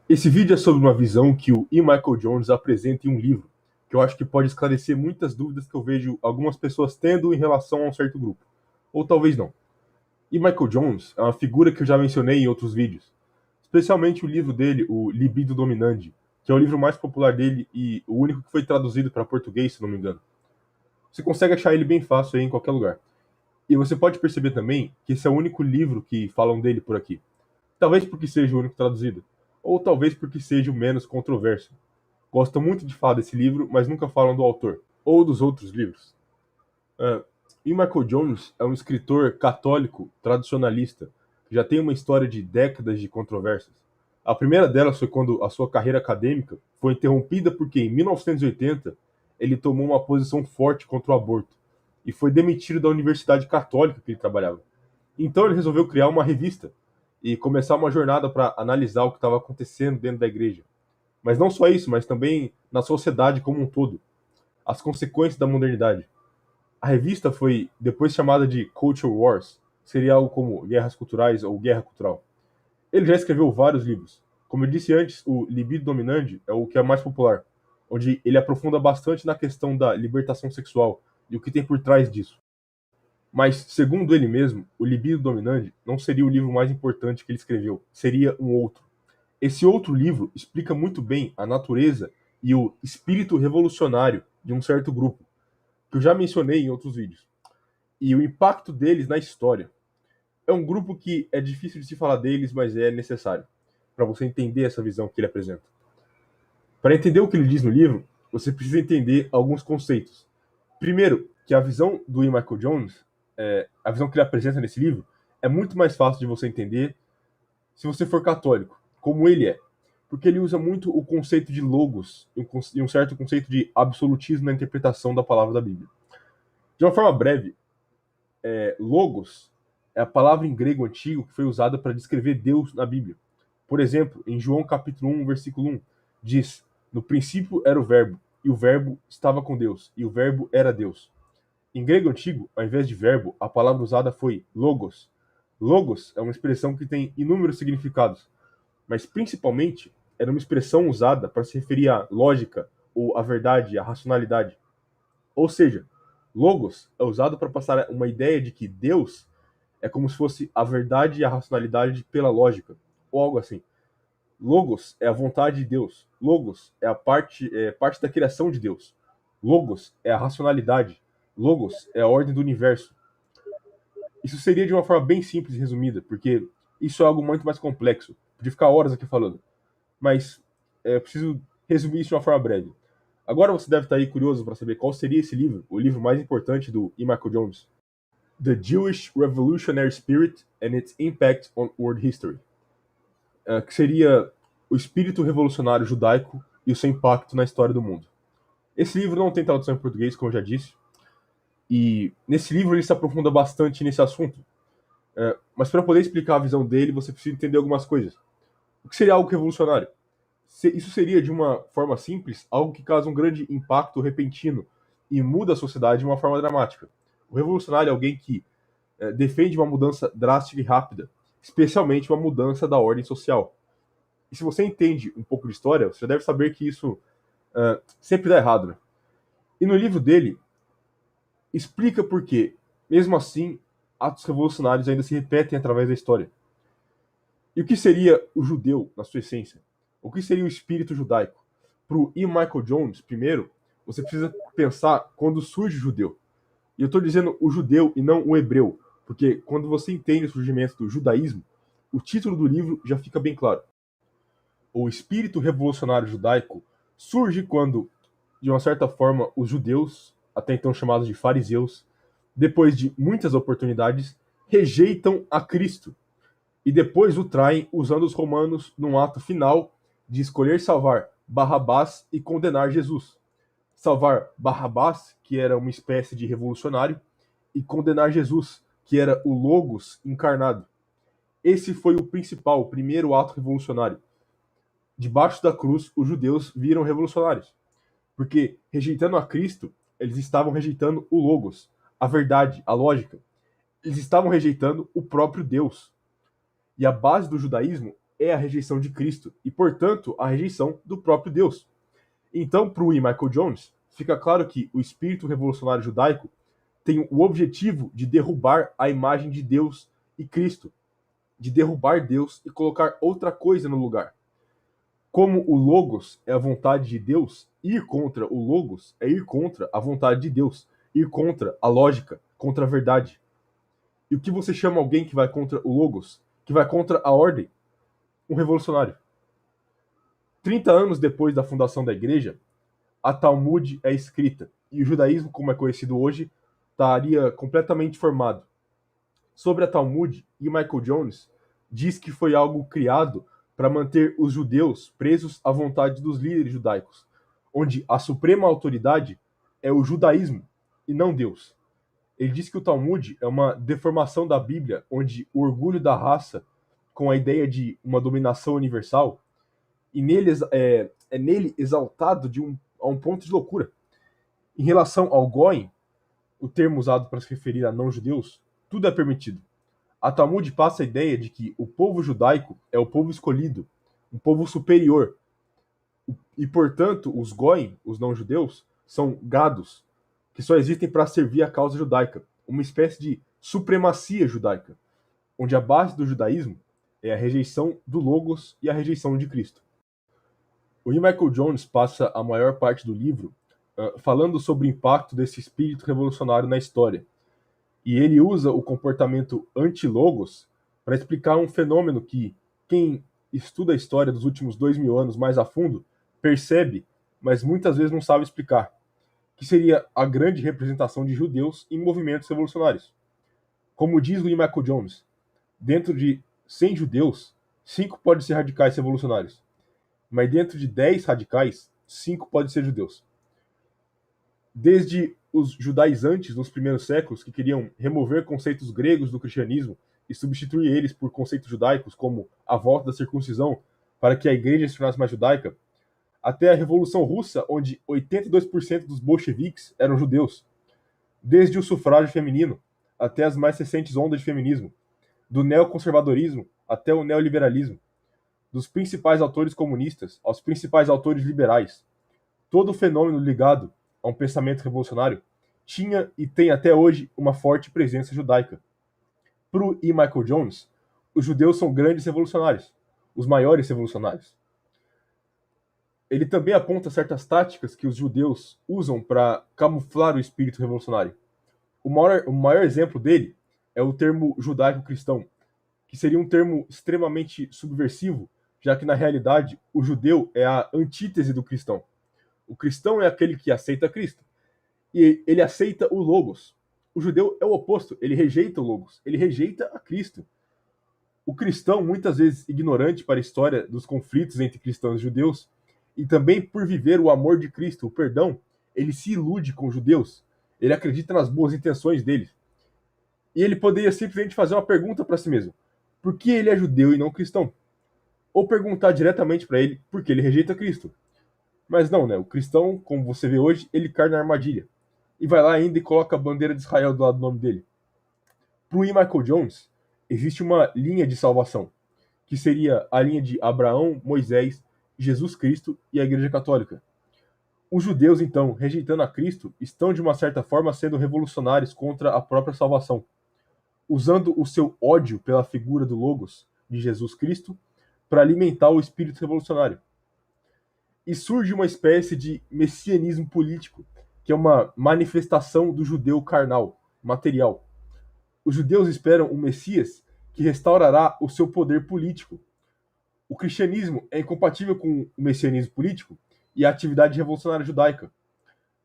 Esse vídeo é sobre uma visão que o E. Michael Jones apresenta em um livro, que eu acho que pode esclarecer muitas dúvidas que eu vejo algumas pessoas tendo em relação a um certo grupo. Ou talvez não. E. Michael Jones é uma figura que eu já mencionei em outros vídeos, especialmente o livro dele, o Libido Dominandi, que é o livro mais popular dele e o único que foi traduzido para português, se não me engano. Você consegue achar ele bem fácil aí em qualquer lugar. E você pode perceber também que esse é o único livro que falam dele por aqui. Talvez porque seja o único traduzido, ou talvez porque seja o menos controverso. Gostam muito de falar desse livro, mas nunca falam do autor, ou dos outros livros. E Michael Jones é um escritor católico tradicionalista, que já tem uma história de décadas de controvérsias. A primeira delas foi quando a sua carreira acadêmica foi interrompida porque, em 1980, ele tomou uma posição forte contra o aborto e foi demitido da universidade católica que ele trabalhava. Então ele resolveu criar uma revista e começar uma jornada para analisar o que estava acontecendo dentro da igreja. Mas não só isso, mas também na sociedade como um todo, as consequências da modernidade. A revista foi depois chamada de Culture Wars, seria algo como guerras culturais ou guerra cultural. Ele já escreveu vários livros. Como eu disse antes, o Libido Dominandi é o que é mais popular, onde ele aprofunda bastante na questão da libertação sexual e o que tem por trás disso. Mas, segundo ele mesmo, o Libido Dominandi não seria o livro mais importante que ele escreveu, seria um outro. Esse outro livro explica muito bem a natureza e o espírito revolucionário de um certo grupo, que eu já mencionei em outros vídeos, e o impacto deles na história. É um grupo que é difícil de se falar deles, mas é necessário para você entender essa visão que ele apresenta. Para entender o que ele diz no livro, você precisa entender alguns conceitos. Primeiro, que a visão do E. Michael Jones, a visão que ele apresenta nesse livro, é muito mais fácil de você entender se você for católico, como ele é. Porque ele usa muito o conceito de logos e um certo conceito de absolutismo na interpretação da palavra da Bíblia. De uma forma breve, logos é a palavra em grego antigo que foi usada para descrever Deus na Bíblia. Por exemplo, em João capítulo 1, versículo 1, diz: "No princípio era o verbo, e o verbo estava com Deus, e o verbo era Deus." Em grego antigo, ao invés de verbo, a palavra usada foi logos. Logos é uma expressão que tem inúmeros significados, mas principalmente era uma expressão usada para se referir à lógica, ou à verdade, à racionalidade. Ou seja, logos é usado para passar uma ideia de que Deus é como se fosse a verdade e a racionalidade pela lógica, ou algo assim. Logos é a vontade de Deus. Logos é a parte da criação de Deus. Logos é a racionalidade. Logos é a ordem do universo. Isso seria de uma forma bem simples e resumida, porque isso é algo muito mais complexo. Podia ficar horas aqui falando, mas eu preciso resumir isso de uma forma breve. Agora você deve estar aí curioso para saber qual seria esse livro, o livro mais importante do E. Michael Jones. The Jewish Revolutionary Spirit and its Impact on World History, que seria o espírito revolucionário judaico e o seu impacto na história do mundo. Esse livro não tem tradução em português, como eu já disse, e nesse livro ele se aprofunda bastante nesse assunto. Mas para poder explicar a visão dele, você precisa entender algumas coisas. O que seria algo revolucionário? Isso seria, de uma forma simples, algo que causa um grande impacto repentino e muda a sociedade de uma forma dramática. O revolucionário é alguém que defende uma mudança drástica e rápida, especialmente uma mudança da ordem social. E se você entende um pouco de história, você já deve saber que isso sempre dá errado, né? E no livro dele, explica por que, mesmo assim, atos revolucionários ainda se repetem através da história. E o que seria o judeu, na sua essência? O que seria o espírito judaico? Para o E. Michael Jones, primeiro, você precisa pensar quando surge o judeu. E eu estou dizendo o judeu e não o hebreu, porque quando você entende o surgimento do judaísmo, o título do livro já fica bem claro. O espírito revolucionário judaico surge quando, de uma certa forma, os judeus, até então chamados de fariseus, depois de muitas oportunidades, rejeitam a Cristo e depois o traem usando os romanos num ato final de escolher salvar Barrabás e condenar Jesus. Salvar Barrabás, que era uma espécie de revolucionário, e condenar Jesus, que era o Logos encarnado. Esse foi o principal, o primeiro ato revolucionário. Debaixo da cruz, os judeus viram revolucionários, porque rejeitando a Cristo, eles estavam rejeitando o Logos, a verdade, a lógica. Eles estavam rejeitando o próprio Deus. E a base do judaísmo é a rejeição de Cristo e, portanto, a rejeição do próprio Deus. Então, para o E. Michael Jones, fica claro que o espírito revolucionário judaico tem o objetivo de derrubar a imagem de Deus e Cristo, de derrubar Deus e colocar outra coisa no lugar. Como o Logos é a vontade de Deus, ir contra o Logos é ir contra a vontade de Deus, ir contra a lógica, contra a verdade. E o que você chama alguém que vai contra o Logos, que vai contra a ordem? Um revolucionário. 30 anos depois da fundação da igreja, a Talmud é escrita, e o judaísmo, como é conhecido hoje, estaria completamente formado. Sobre a Talmud, E. Michael Jones diz que foi algo criado para manter os judeus presos à vontade dos líderes judaicos, onde a suprema autoridade é o judaísmo e não Deus. Ele diz que o Talmud é uma deformação da Bíblia, onde o orgulho da raça, com a ideia de uma dominação universal, e nele, é nele exaltado a um ponto de loucura. Em relação ao Goim, o termo usado para se referir a não-judeus, tudo é permitido. A Talmud passa a ideia de que o povo judaico é o povo escolhido, um povo superior, e, portanto, os Goim, os não-judeus, são gados, que só existem para servir a causa judaica, uma espécie de supremacia judaica, onde a base do judaísmo é a rejeição do Logos e a rejeição de Cristo. O E. Michael Jones passa a maior parte do livro falando sobre o impacto desse espírito revolucionário na história. E ele usa o comportamento anti-logos para explicar um fenômeno que quem estuda a história dos últimos 2000 anos mais a fundo percebe, mas muitas vezes não sabe explicar, que seria a grande representação de judeus em movimentos revolucionários. Como diz o E. Michael Jones, dentro de 100 judeus, 5 podem ser radicais revolucionários, mas dentro de 10 radicais, 5 podem ser judeus. Desde os judaizantes nos primeiros séculos, que queriam remover conceitos gregos do cristianismo e substituir eles por conceitos judaicos, como a volta da circuncisão, para que a igreja se tornasse mais judaica, até a Revolução Russa, onde 82% dos bolcheviques eram judeus. Desde o sufrágio feminino até as mais recentes ondas de feminismo, do neoconservadorismo até o neoliberalismo, dos principais autores comunistas aos principais autores liberais. Todo fenômeno ligado a um pensamento revolucionário tinha e tem até hoje uma forte presença judaica. Para o E. Michael Jones, os judeus são grandes revolucionários, os maiores revolucionários. Ele também aponta certas táticas que os judeus usam para camuflar o espírito revolucionário. O maior exemplo dele é o termo judaico-cristão, que seria um termo extremamente subversivo, já que na realidade o judeu é a antítese do cristão. O cristão é aquele que aceita Cristo, e ele aceita o Logos. O judeu é o oposto, ele rejeita o Logos, ele rejeita a Cristo. O cristão, muitas vezes ignorante para a história dos conflitos entre cristãos e judeus, e também por viver o amor de Cristo, o perdão, ele se ilude com os judeus, ele acredita nas boas intenções deles. E ele poderia simplesmente fazer uma pergunta para si mesmo: por que ele é judeu e não cristão? Ou perguntar diretamente para ele por que ele rejeita Cristo. Mas não, né? O cristão, como você vê hoje, ele cai na armadilha. E vai lá ainda e coloca a bandeira de Israel do lado do nome dele. Para o E. Michael Jones, existe uma linha de salvação, que seria a linha de Abraão, Moisés, Jesus Cristo e a Igreja Católica. Os judeus, então, rejeitando a Cristo, estão de uma certa forma sendo revolucionários contra a própria salvação, usando o seu ódio pela figura do Logos, de Jesus Cristo, para alimentar o espírito revolucionário. E surge uma espécie de messianismo político, que é uma manifestação do judeu carnal, material. Os judeus esperam um Messias que restaurará o seu poder político. O cristianismo é incompatível com o messianismo político e a atividade revolucionária judaica,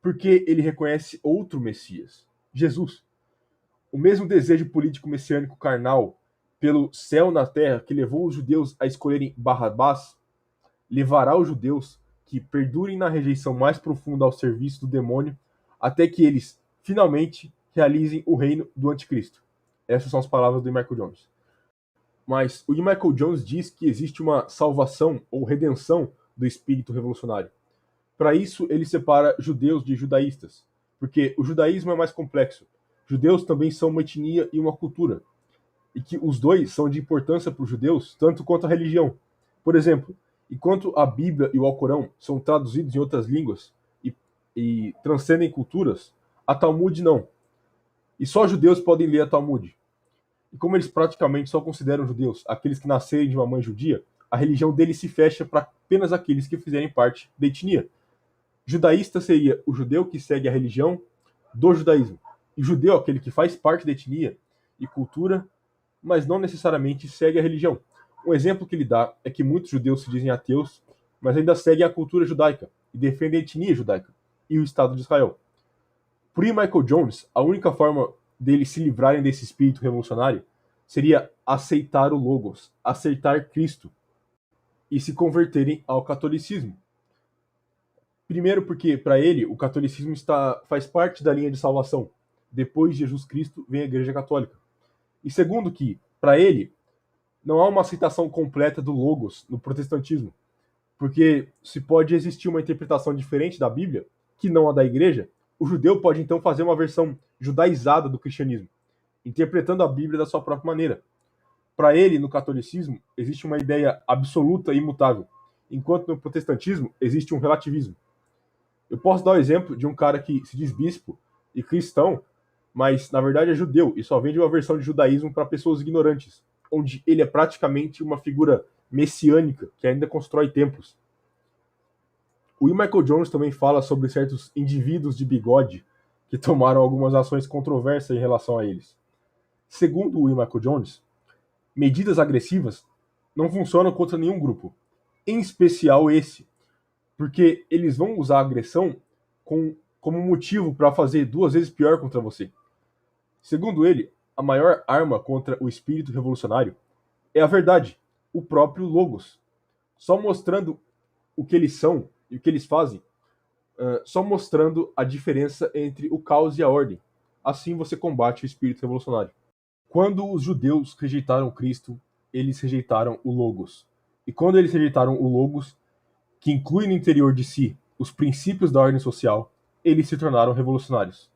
porque ele reconhece outro Messias, Jesus. O mesmo desejo político messiânico carnal pelo céu na terra que levou os judeus a escolherem Barrabás, levará os judeus que perdurem na rejeição mais profunda ao serviço do demônio, até que eles, finalmente, realizem o reino do anticristo. Essas são as palavras do E. Michael Jones. Mas o E. Michael Jones diz que existe uma salvação ou redenção do espírito revolucionário. Para isso, ele separa judeus de judaístas, porque o judaísmo é mais complexo. Judeus também são uma etnia e uma cultura. e que os dois são de importância para os judeus tanto quanto a religião. Por exemplo, enquanto a Bíblia e o Alcorão são traduzidos em outras línguas e transcendem culturas, a Talmud não. E só judeus podem ler a Talmud. E como eles praticamente só consideram judeus aqueles que nascerem de uma mãe judia, a religião deles se fecha para apenas aqueles que fizerem parte da etnia. Judaísta seria o judeu que segue a religião do judaísmo. E judeu, aquele que faz parte da etnia e cultura, mas não necessariamente segue a religião. Um exemplo que ele dá é que muitos judeus se dizem ateus, mas ainda seguem a cultura judaica e defendem a etnia judaica e o Estado de Israel. Por Michael Jones, a única forma deles se livrarem desse espírito revolucionário seria aceitar o Logos, aceitar Cristo e se converterem ao catolicismo. Primeiro porque, para ele, o catolicismo faz parte da linha de salvação. Depois de Jesus Cristo, vem a Igreja Católica. E segundo que, para ele, não há uma aceitação completa do Logos no protestantismo. Porque se pode existir uma interpretação diferente da Bíblia, que não a da Igreja, o judeu pode então fazer uma versão judaizada do cristianismo, interpretando a Bíblia da sua própria maneira. Para ele, no catolicismo, existe uma ideia absoluta e imutável, enquanto no protestantismo existe um relativismo. Eu posso dar o exemplo de um cara que se diz bispo e cristão, mas na verdade é judeu e só vende uma versão de judaísmo para pessoas ignorantes, onde ele é praticamente uma figura messiânica que ainda constrói templos. O E. Michael Jones também fala sobre certos indivíduos de bigode que tomaram algumas ações controversas em relação a eles. Segundo o E. Michael Jones, medidas agressivas não funcionam contra nenhum grupo, em especial esse, porque eles vão usar a agressão como motivo para fazer 2 vezes pior contra você. Segundo ele, a maior arma contra o espírito revolucionário é a verdade, o próprio Logos. Só mostrando o que eles são e o que eles fazem, só mostrando a diferença entre o caos e a ordem. Assim você combate o espírito revolucionário. Quando os judeus rejeitaram Cristo, eles rejeitaram o Logos. E quando eles rejeitaram o Logos, que inclui no interior de si os princípios da ordem social, eles se tornaram revolucionários.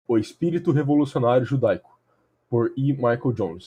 O Espírito Revolucionário Judaico, por E. Michael Jones.